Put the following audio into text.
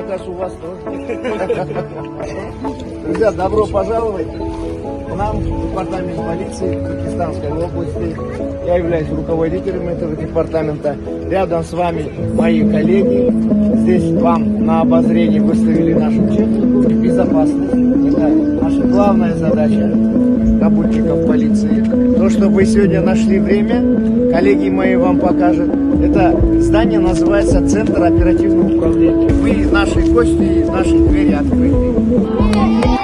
показ у вас тоже. Друзья, добро пожаловать к нам в департамент полиции Туркестанской области. Я являюсь руководителем этого департамента. Рядом с вами мои коллеги. Здесь вам на обозрение выставили нашу технику и безопасность. Это наша главная задача работников полиции. То, что вы сегодня нашли время, коллеги мои вам покажут. Это здание называется Центр оперативного управления. Вы наши гости, наши двери открыты.